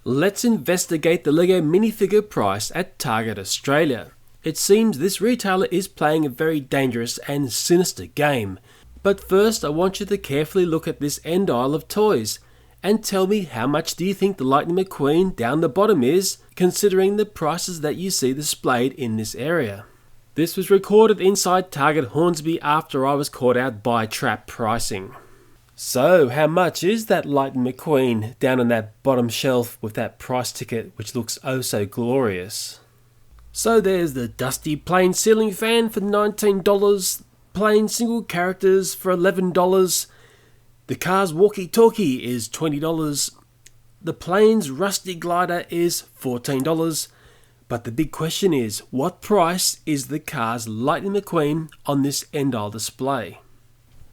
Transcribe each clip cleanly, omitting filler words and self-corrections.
Let's investigate the LEGO minifigure price at Target Australia. It seems this retailer is playing a very dangerous and sinister game. But first I want you to carefully look at this end aisle of toys and tell me how much do you think the Lightning McQueen down the bottom is, considering the prices that you see displayed in this area. This was recorded inside Target Hornsby after I was caught out by trap pricing. So, how much is that Lightning McQueen down on that bottom shelf with that price ticket which looks oh so glorious? So there's the dusty plain ceiling fan for $19, plain single characters for $11, the car's walkie-talkie is $20, the plane's rusty glider is $14, but the big question is, what price is the car's Lightning McQueen on this end aisle display?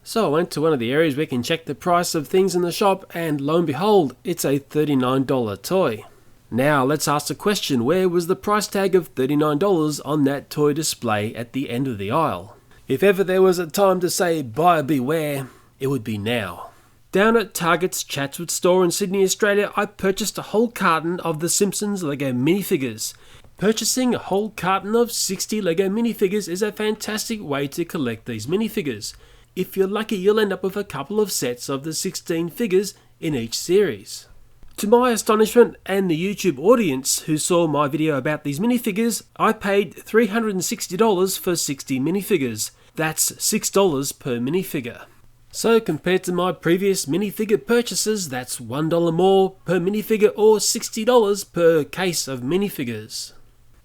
So I went to one of the areas where you can check the price of things in the shop, and lo and behold, it's a $39 toy. Now let's ask the question, where was the price tag of $39 on that toy display at the end of the aisle? If ever there was a time to say buyer beware, it would be now. Down at Target's Chatswood store in Sydney, Australia, I purchased a whole carton of The Simpsons LEGO minifigures. Purchasing a whole carton of 60 LEGO minifigures is a fantastic way to collect these minifigures. If you're lucky, you'll end up with a couple of sets of the 16 figures in each series. To my astonishment and the YouTube audience who saw my video about these minifigures, I paid $360 for 60 minifigures. That's $6 per minifigure. So compared to my previous minifigure purchases, that's $1 more per minifigure or $60 per case of minifigures.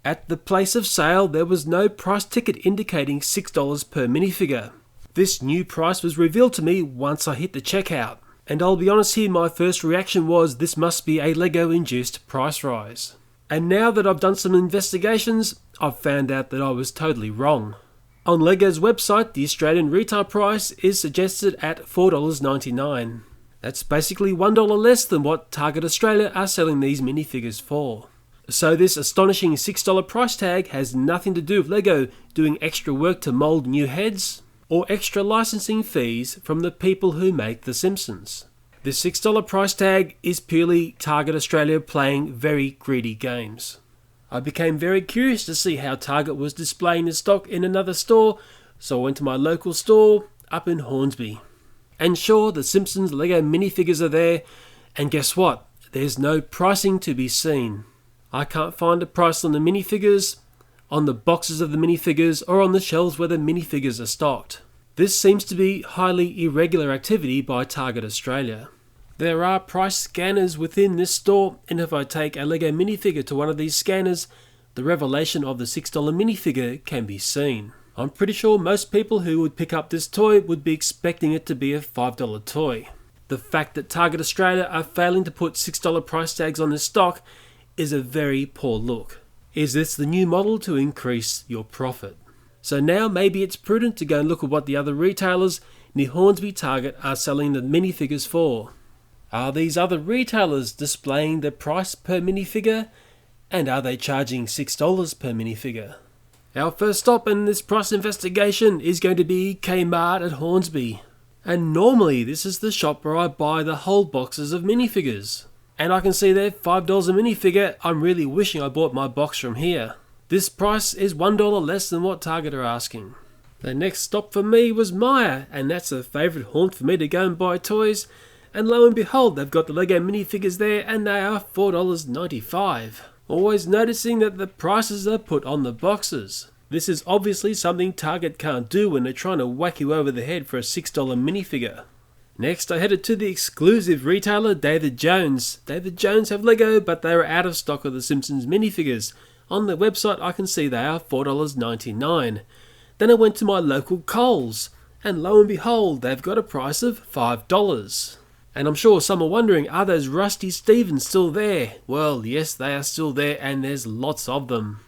At the place of sale, there was no price ticket indicating $6 per minifigure. This new price was revealed to me once I hit the checkout. And I'll be honest here, my first reaction was this must be a LEGO-induced price rise. And now that I've done some investigations, I've found out that I was totally wrong. On LEGO's website, the Australian retail price is suggested at $4.99. That's basically $1 less than what Target Australia are selling these minifigures for. So this astonishing $6 price tag has nothing to do with LEGO doing extra work to mould new heads, or extra licensing fees from the people who make The Simpsons. The $6 price tag is purely Target Australia playing very greedy games. I became very curious to see how Target was displaying the stock in another store, so I went to my local store up in Hornsby. And sure, The Simpsons LEGO minifigures are there, and guess what? There's no pricing to be seen. I can't find a price on the minifigures, on the boxes of the minifigures, or on the shelves where the minifigures are stocked. This seems to be highly irregular activity by Target Australia. There are price scanners within this store, and if I take a LEGO minifigure to one of these scanners, the revelation of the $6 minifigure can be seen. I'm pretty sure most people who would pick up this toy would be expecting it to be a $5 toy. The fact that Target Australia are failing to put $6 price tags on this stock is a very poor look. Is this the new model to increase your profit? So now maybe it's prudent to go and look at what the other retailers near Hornsby Target are selling the minifigures for. Are these other retailers displaying the price per minifigure? And are they charging $6 per minifigure? Our first stop in this price investigation is going to be Kmart at Hornsby. And normally this is the shop where I buy the whole boxes of minifigures. And I can see there $5 a minifigure. I'm really wishing I bought my box from here. This price is $1 less than what Target are asking. The next stop for me was Myer, and that's a favourite haunt for me to go and buy toys. And lo and behold, they've got the LEGO minifigures there, and they are $4.95. Always noticing that the prices are put on the boxes. This is obviously something Target can't do when they're trying to whack you over the head for a $6 minifigure. Next, I headed to the exclusive retailer David Jones. David Jones have LEGO, but they are out of stock of the Simpsons minifigures. On their website, I can see they are $4.99. Then I went to my local Coles, and lo and behold, they've got a price of $5. And I'm sure some are wondering, are those Rusty Stevens still there? Well, yes, they are still there, and there's lots of them.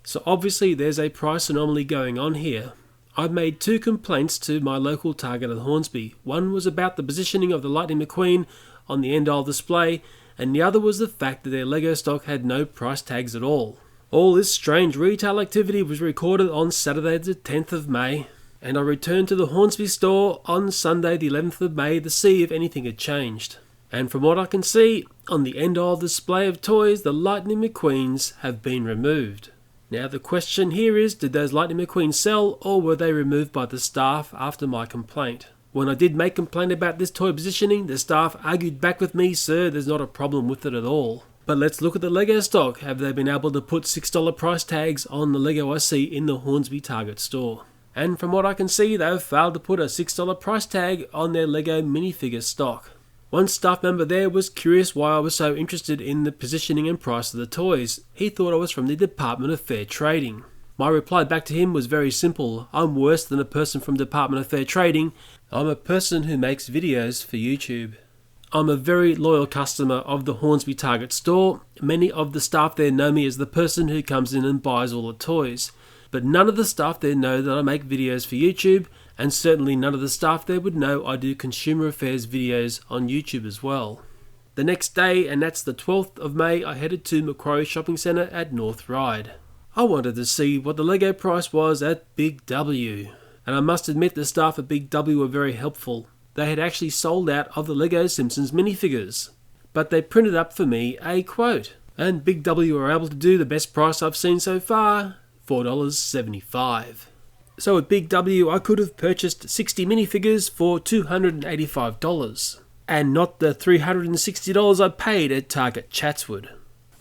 So obviously there's a price anomaly going on here. I've made 2 complaints to my local Target at Hornsby. One was about the positioning of the Lightning McQueen on the end aisle display, and the other was the fact that their LEGO stock had no price tags at all. All this strange retail activity was recorded on Saturday the 10th of May, and I returned to the Hornsby store on Sunday the 11th of May to see if anything had changed. And from what I can see, on the end aisle display of toys, the Lightning McQueens have been removed. Now the question here is, did those Lightning McQueens sell, or were they removed by the staff after my complaint? When I did make complaint about this toy positioning, the staff argued back with me, "Sir, there's not a problem with it at all." But let's look at the Lego stock. Have they been able to put $6 price tags on the Lego I see in the Hornsby Target store? And from what I can see, they've failed to put a $6 price tag on their Lego minifigure stock. One staff member there was curious why I was so interested in the positioning and price of the toys. He thought I was from the Department of Fair Trading. My reply back to him was very simple. I'm worse than a person from Department of Fair Trading. I'm a person who makes videos for YouTube. I'm a very loyal customer of the Hornsby Target store. Many of the staff there know me as the person who comes in and buys all the toys. But none of the staff there know that I make videos for YouTube, and certainly none of the staff there would know I do consumer affairs videos on YouTube as well. The next day, and that's the 12th of May, I headed to Macquarie Shopping Centre at North Ryde. I wanted to see what the Lego price was at Big W. And I must admit the staff at Big W were very helpful. They had actually sold out of the Lego Simpsons minifigures. But they printed up for me a quote. And Big W were able to do the best price I've seen so far, $4.75. So at Big W I could have purchased 60 minifigures for $285. And not the $360 I paid at Target Chatswood.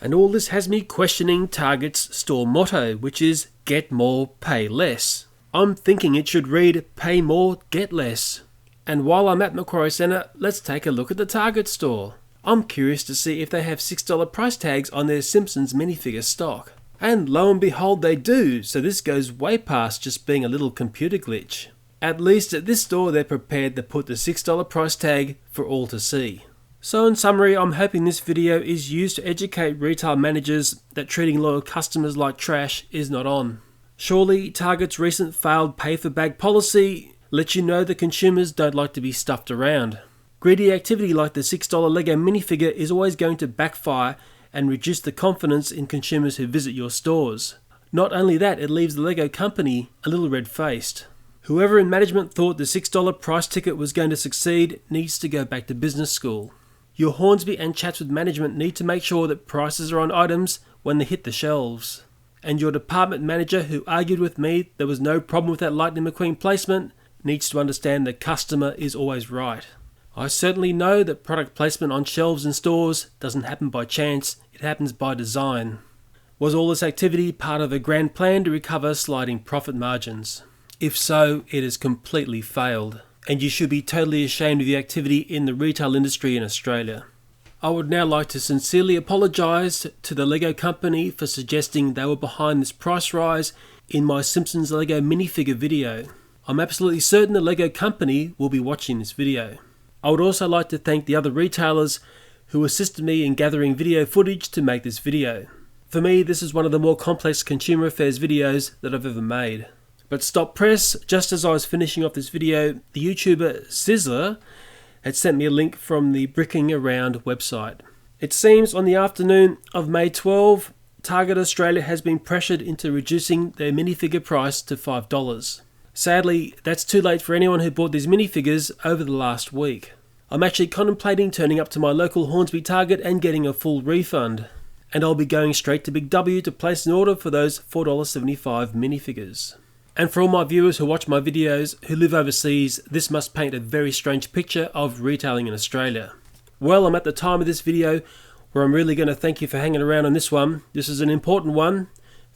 And all this has me questioning Target's store motto, which is get more, pay less. I'm thinking it should read pay more, get less. And while I'm at Macquarie Centre, let's take a look at the Target store. I'm curious to see if they have $6 price tags on their Simpsons minifigure stock. And lo and behold they do, so this goes way past just being a little computer glitch. At least at this store they're prepared to put the $6 price tag for all to see. So in summary, I'm hoping this video is used to educate retail managers that treating loyal customers like trash is not on. Surely Target's recent failed pay for bag policy lets you know that consumers don't like to be stuffed around. Greedy activity like the $6 Lego minifigure is always going to backfire and reduce the confidence in consumers who visit your stores. Not only that, it leaves the Lego company a little red-faced. Whoever in management thought the $6 price ticket was going to succeed needs to go back to business school. Your Hornsby and Chatswood management need to make sure that prices are on items when they hit the shelves. And your department manager who argued with me there was no problem with that Lightning McQueen placement needs to understand the customer is always right. I certainly know that product placement on shelves in stores doesn't happen by chance, it happens by design. Was all this activity part of a grand plan to recover sliding profit margins? If so, it has completely failed, and you should be totally ashamed of the activity in the retail industry in Australia. I would now like to sincerely apologise to the Lego company for suggesting they were behind this price rise in my Simpsons Lego minifigure video. I'm absolutely certain the Lego company will be watching this video. I would also like to thank the other retailers who assisted me in gathering video footage to make this video. For me, this is one of the more complex consumer affairs videos that I've ever made. But stop press, just as I was finishing off this video, the YouTuber Sizzler had sent me a link from the Bricking Around website. It seems on the afternoon of May 12, Target Australia has been pressured into reducing their minifigure price to $5. Sadly, that's too late for anyone who bought these minifigures over the last week. I'm actually contemplating turning up to my local Hornsby Target and getting a full refund. And I'll be going straight to Big W to place an order for those $4.75 minifigures. And for all my viewers who watch my videos who live overseas, this must paint a very strange picture of retailing in Australia. Well, I'm at the time of this video where I'm really going to thank you for hanging around on this one. This is an important one.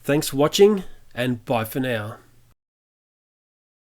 Thanks for watching, and bye for now.